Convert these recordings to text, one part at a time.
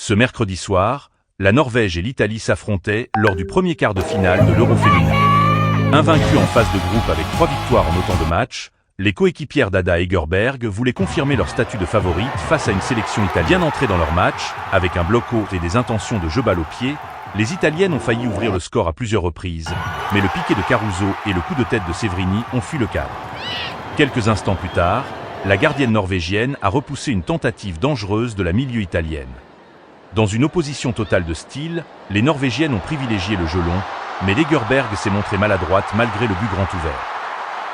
Ce mercredi soir, la Norvège et l'Italie s'affrontaient lors du premier quart de finale de l'Euro féminin. Invaincus en phase de groupe avec 3 victoires en autant de matchs, les coéquipières d'Ada Hegerberg voulaient confirmer leur statut de favorite face à une sélection italienne entrée dans leur match, avec un bloc haut et des intentions de jeu balle au pied. Les Italiennes ont failli ouvrir le score à plusieurs reprises, mais le piqué de Caruso et le coup de tête de Severini ont fui le cadre. Quelques instants plus tard, la gardienne norvégienne a repoussé une tentative dangereuse de la milieu italienne. Dans une opposition totale de style, les Norvégiennes ont privilégié le jeu long, mais Hegerberg s'est montrée maladroite malgré le but grand ouvert.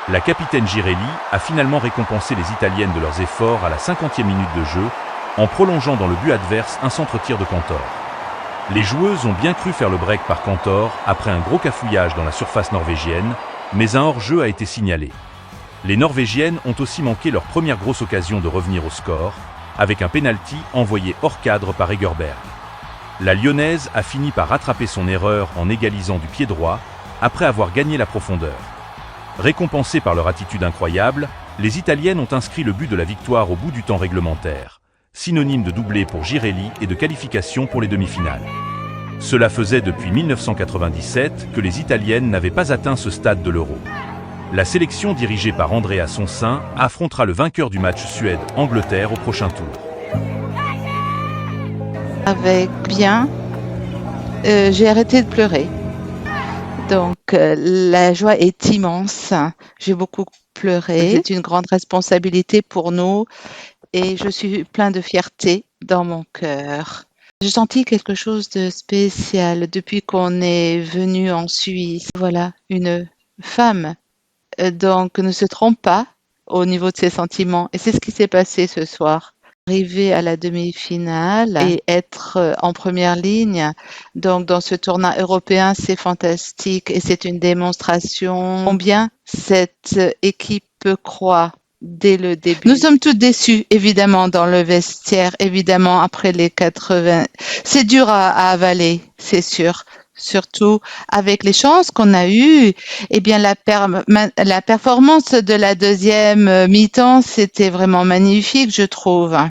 La capitaine Girelli a finalement récompensé les Italiennes de leurs efforts à la 50e minute de jeu, en prolongeant dans le but adverse un centre-tir de Kantor. Les joueuses ont bien cru faire le break par Kantor après un gros cafouillage dans la surface norvégienne, mais un hors-jeu a été signalé. Les Norvégiennes ont aussi manqué leur première grosse occasion de revenir au score, avec un pénalty envoyé hors cadre par Hegerberg. La Lyonnaise a fini par rattraper son erreur en égalisant du pied droit, après avoir gagné la profondeur. Récompensées par leur attitude incroyable, les Italiennes ont inscrit le but de la victoire au bout du temps réglementaire, synonyme de doublé pour Girelli et de qualification pour les demi-finales. Cela faisait depuis 1997 que les Italiennes n'avaient pas atteint ce stade de l'Euro. La sélection dirigée par Andrea Sonsin affrontera le vainqueur du match Suède-Angleterre au prochain tour. Avec bien, j'ai arrêté de pleurer. Donc, la joie est immense. J'ai beaucoup pleuré. C'est une grande responsabilité pour nous et je suis plein de fierté dans mon cœur. J'ai senti quelque chose de spécial depuis qu'on est venu en Suisse. Voilà, une femme. Donc, ne se trompe pas au niveau de ses sentiments. Et c'est ce qui s'est passé ce soir. Arriver à la demi-finale et être en première ligne. Donc, dans ce tournoi européen, c'est fantastique et c'est une démonstration combien cette équipe croit dès le début. Nous sommes tous déçus, évidemment, dans le vestiaire, évidemment, après les 80. C'est dur à avaler, c'est sûr. Surtout avec les chances qu'on a eues, eh bien la performance de la deuxième mi-temps, c'était vraiment magnifique, je trouve.